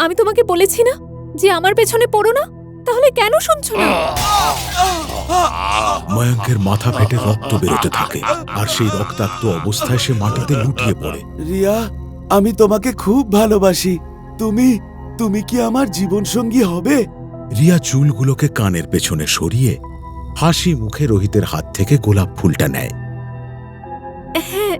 আমি তোমাকে বলেছি না যে আমার পেছনে পড়ো না, তাহলে কেন শুনছো না? ময়ঙ্কের মাথা ফেটে রক্ত বেরোতে থাকে আর সেই রক্তাক্ত অবস্থায় সে মাটিতে লুটিয়ে পড়ে। রিয়া, আমি তোমাকে খুব ভালোবাসি। তুমি তুমি কি আমার জীবনসঙ্গী হবে? রিয়া চুলগুলোকে কানের পেছনে সরিয়ে হাসি মুখে রোহিতের হাত থেকে গোলাপ ফুলটা নেয়। হ্যাঁ,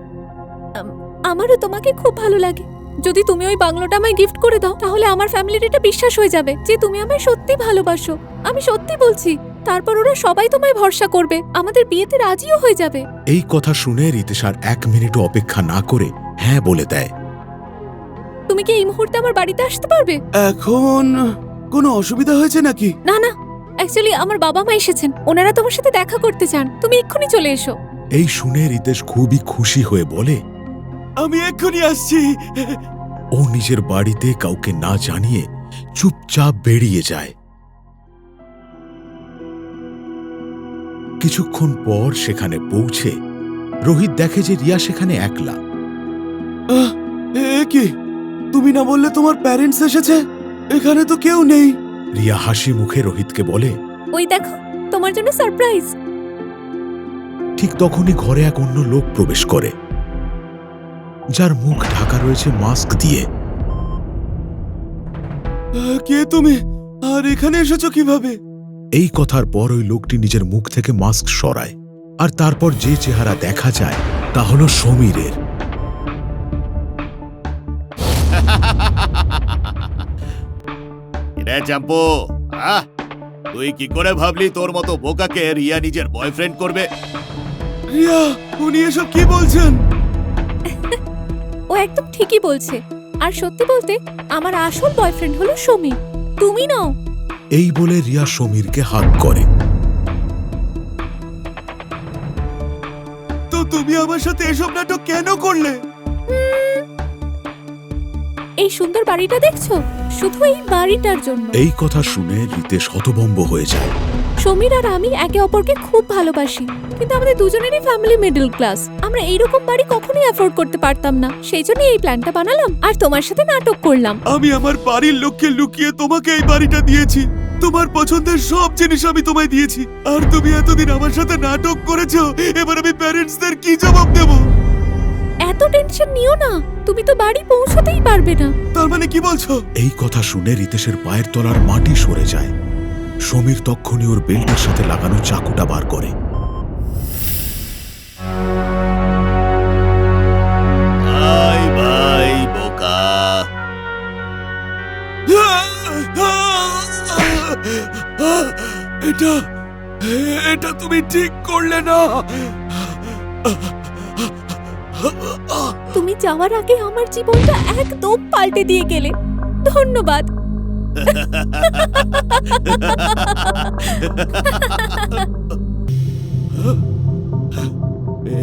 আমারও তোমাকে খুব ভালো লাগে। যদি তুমি ওই বাংলোটা আমায় গিফট করে দাও, তাহলে আমার ফ্যামিলির এটা বিশ্বাস হয়ে যাবে যে তুমি আমায় সত্যি ভালোবাসো। আমি সত্যি বলছি। তারপর ওরা সবাই তোমায় ভরসা করবে, আমাদের বিয়েতে রাজিও হয়ে যাবে। এই কথা শুনে রিতেশ আর 1 মিনিটও অপেক্ষা না করে হ্যাঁ বলে দেয়। তুমি কি এই মুহূর্তে আমার বাড়িতে আসতে পারবে? এখন কোনো অসুবিধা হয়েছে নাকি? না না, অ্যাকচুয়ালি আমার বাবা মা এসেছেন, ওনারা তোমার সাথে দেখা করতে চান। তুমি এক্ষুনি চলে এসো। এই শুনে রিতেশ খুবই খুশি হয়ে বলে, আমি এক্ষুনি আসছি। ও নিজের বাড়িতে কাউকে না জানিয়ে চুপচাপ বেরিয়ে যায়। কিছুক্ষণ পর সেখানে পৌঁছে রোহিত দেখে যে রিয়া সেখানে একলা। কি তুমি না বললে তোমার প্যারেন্টস এসেছে? এখানে তো কেউ নেই। রিয়া হাসি মুখে রোহিতকে বলে, ওই দেখো, তোমার জন্য সারপ্রাইজ। ঠিক তখনই ঘরে এক অন্য লোক প্রবেশ করে, যার মুখ ঢাকা রয়েছে মাস্ক দিয়ে। কে তুমি, আর এখানে এসেছো কিভাবে? এই কথার পর ওই লোকটি নিজের মুখ থেকে মাস্ক সরায়, আর তারপর যে চেহারা দেখা যায় তা হল সমীরের। চাম্পু, তুই কি করে ভাবলি তোর মতো বোকাকে রিয়া নিজের বয়ফ্রেন্ড করবে? রিয়া, উনি এসব কি বলছেন? ও একদম ঠিকই বলছে। আর সত্যি বলতে, আমার আসল বয়ফ্রেন্ড হলো সমীর, তুমি নও। এই বলে রিয়া সমীরকে হাত করে। তো তুমি আমার সাথে এসব নাটক কেন করলে? এই সুন্দর বাড়িটা দেখছো, শুধু এই বাড়িটার জন্য। এই কথা শুনে রিতেশ হতভম্ব হয়ে যায়। সমীর আর আমি একে অপরকে খুব ভালোবাসি, কিন্তু আমাদের দুজনেরই ফ্যামিলি মিডল ক্লাস। আমরা এইরকম বাড়ি কখনোই অ্যাফোর্ড করতে পারতাম না। সেই জন্য এই প্ল্যানটা বানালাম আর তোমার সাথে নাটক করলাম। আমি আমার বাড়ির লোককে লুকিয়ে তোমাকে এই বাড়িটা দিয়েছি। তোমার পছন্দের সব জিনিস আমি তোমায় দিয়েছি, আর তুমি এতদিন আমার সাথে নাটক করেছো। এবার আমি প্যারেন্টসদের কি জবাব দেব? এত টেনশন নিও না, তুমি তো বাড়ি পৌঁছতেই পারবে না। তার মানে কি বলছো? এই কথা শুনে রিতেশের পায়ের তলার মাটি সরে যায়। সমীর তক্ষুনি ওর বেল্টের সাথে লাগানো চাকুটা বার করে। ভাই বোকা, এটা তুমি ঠিক করলে না। তুমি যাওয়ার আগে আমার জীবনটা একদম পাল্টে দিয়ে গেলে। ধন্যবাদ।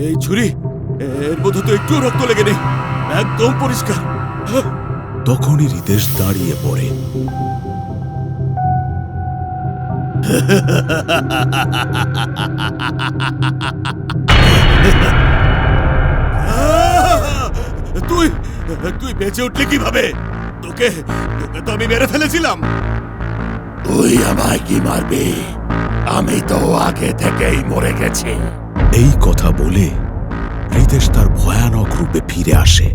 এই ছুরি, এর মধ্যে তো একটু রক্ত লেগে নেই, একদম পরিষ্কার। তখনই রিতেশ দাঁড়িয়ে পড়ে। তুই তুই বেঁচে উঠলি কিভাবে? তোকে তোকে তো আমি মেরে ফেলেছিলাম। তুই আমায় কি মারবি? আমি তো আগে থেকেই মরে গেছি। এই কথা বলে রিতেশ তার ভয়ানক রূপে ফিরে আসে।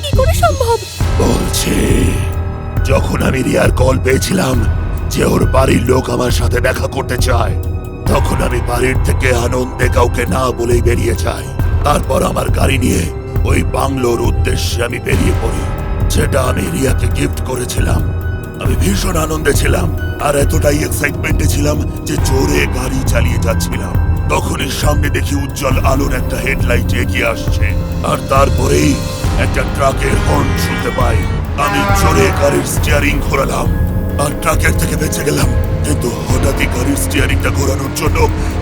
কি করে সম্ভব? বলছি, যখন আমি রিয়ার কল পেয়েছিলাম যে ওর বাড়ির লোক আমার সাথে দেখা করতে চায়, তখন আমি বাড়ির থেকে আনন্দে কাউকে না বলেই বেরিয়ে যাই। তারপর আমার গাড়ি নিয়ে ওই বাংলোর উদ্দেশ্যে আমি বেরিয়ে পড়ি, যেটা আমি রিয়াকে গিফট করেছিলাম। আমি ভীষণ আনন্দে ছিলাম আর এতটাই এক্সাইটমেন্টে ছিলাম যে জোরে গাড়ি চালিয়ে যাচ্ছিলাম। তখনই সামনে দেখি উজ্জ্বল আলোর একটা হেডলাইট এগিয়ে আসছে, আর তারপরেই একটা ট্রাকের হর্ন শুনতে পাই। আমি জোরে গাড়ির স্টিয়ারিং ঘোরালাম আর ট্রাকের থেকে বেঁচে গেলাম। কিন্তু হঠাৎই গাড়ির স্টিয়ারিংটা ঘোরানোর জন্য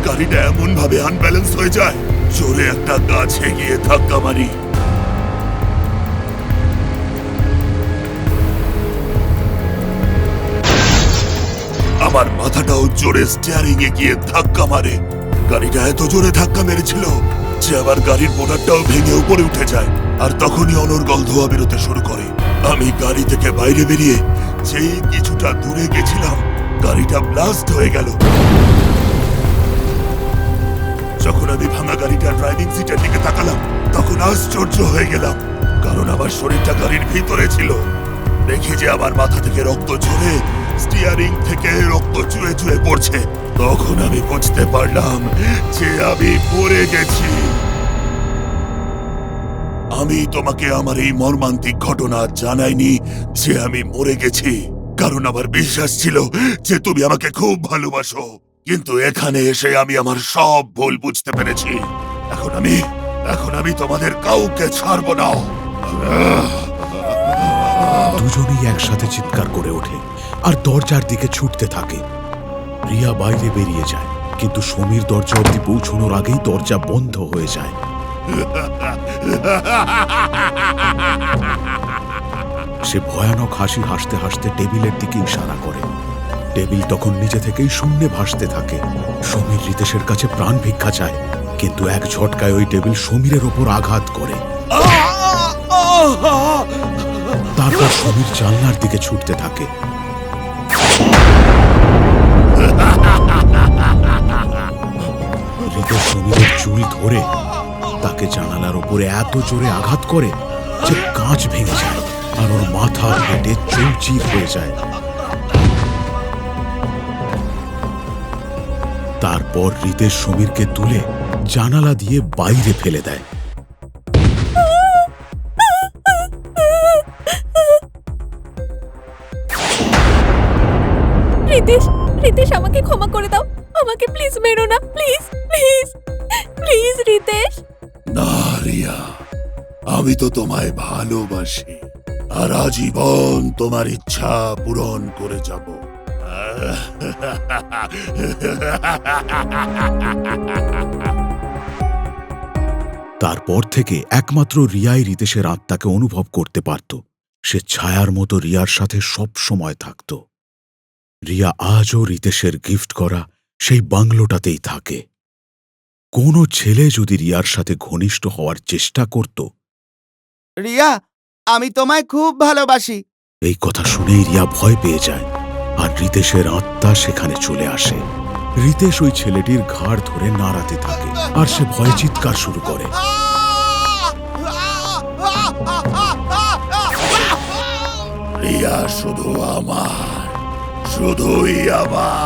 গাড়িটা এমন ভাবে আনব্যালেন্স হয়ে যায়, জোরে একটা গাছে গিয়ে ধাক্কা মারি। আমার মাথাটাও জোরে স্টিয়ারিং এ গিয়ে ধাক্কা মারে। গাড়িটা এত জোরে ধাক্কা মেরেছিল যে আমার গাড়ির মোটরটাও ভেঙে উপরে উঠে যায়। আর তখনই অনর্গল ধোঁয়া বেরোতে শুরু করে। আমি গাড়ি থেকে বাইরে বেরিয়ে যেই কিছুটা দূরে গেছিলাম, গাড়িটা ব্লাস্ট হয়ে গেল। যখন আমি ভাঙা গাড়িটার ড্রাইভিং সিটের দিকে তাকালাম, তখন আশ্চর্য হয়ে গেলাম, কারণ আমার শরীরটা গাড়ির ভিতরে ছিল। দেখি যে আমার মাথা থেকে রক্ত ঝরে স্টিয়ারিং থেকে রক্ত চুয়ে চুয়ে পড়ছে। তখন আমি বুঝতে পারলাম যে আমি মরে গেছি। আমি তোমাকে আমার এই মর্মান্তিক ঘটনা জানাইনি যে আমি মরে গেছি, কারণ আমার বিশ্বাস ছিল যে তুমি আমাকে খুব ভালোবাসো। কিন্তু এখানে এসে আমি আমার সব ভুল বুঝতে পেরেছি। এখন আমি তোমাদের কাউকে ছাড়বো না। দুজনেই একসাথে চিৎকার করে ওঠে আর দরজার দিকে ছুটতে থাকে। রিয়া বাইরে বেরিয়ে যায়, কিন্তু সমীর দরজা অবধি পৌঁছানোর আগেই দরজা বন্ধ হয়ে যায়। সে ভয়ানক হাসি হাসতে হাসতে টেবিলের দিকে ইশারা করে। টেবিল তখন নিজে থেকেই শূন্যে ভাসতে থাকে। সমীর রিতেশের কাছে প্রাণ ভিক্ষা চায়, কিন্তু এক ঝটকায় ওই টেবিল সমীরের ওপর আঘাত করে। তারপর সমীর জানলার দিকে ছুটতে থাকে। রিতেশ সমীরের চুল ধরে তাকে জানালার ওপরে এত জোরে আঘাত করে যে কাঁচ ভেঙে যায় আর ওর মাথা ফেটে চৌচির হয়ে যায়। তারপর রিতেশ সমীরকে তুলে জানালা দিয়ে বাইরে ফেলে দেয়। রিতেশ, রিতেশ আমাকে ক্ষমা করে দাও। আমাকে প্লিজ মেরো না, প্লিজ প্লিজ প্লিজ রিতেশ। না রিয়া, আমি তো তোমায় ভালোবাসি আর আজীবন তোমার ইচ্ছা পূরণ করে যাব। তারপর থেকে একমাত্র রিয়াই রিতেশের আত্মাকে অনুভব করতে পারত। সে ছায়ার মতো রিয়ার সাথে সব সময় থাকত। রিয়া আজও রিতেশের গিফট করা সেই বাংলোটাতেই থাকে। কোনো ছেলে যদি রিয়ার সাথে ঘনিষ্ঠ হওয়ার চেষ্টা করত, রিয়া, আমি তোমায় খুব ভালোবাসি। এই কথা শুনেই রিয়া ভয় পেয়ে যায় আর রিতেশের আত্মা সেখানে চলে আসে। রিতেশ ওই ছেলেটির ঘাড় ধরে নাড়াতে থাকে আর সে ভয়ে চিৎকার শুরু করে। রিয়া শুধু আমার, শুধুই আমার।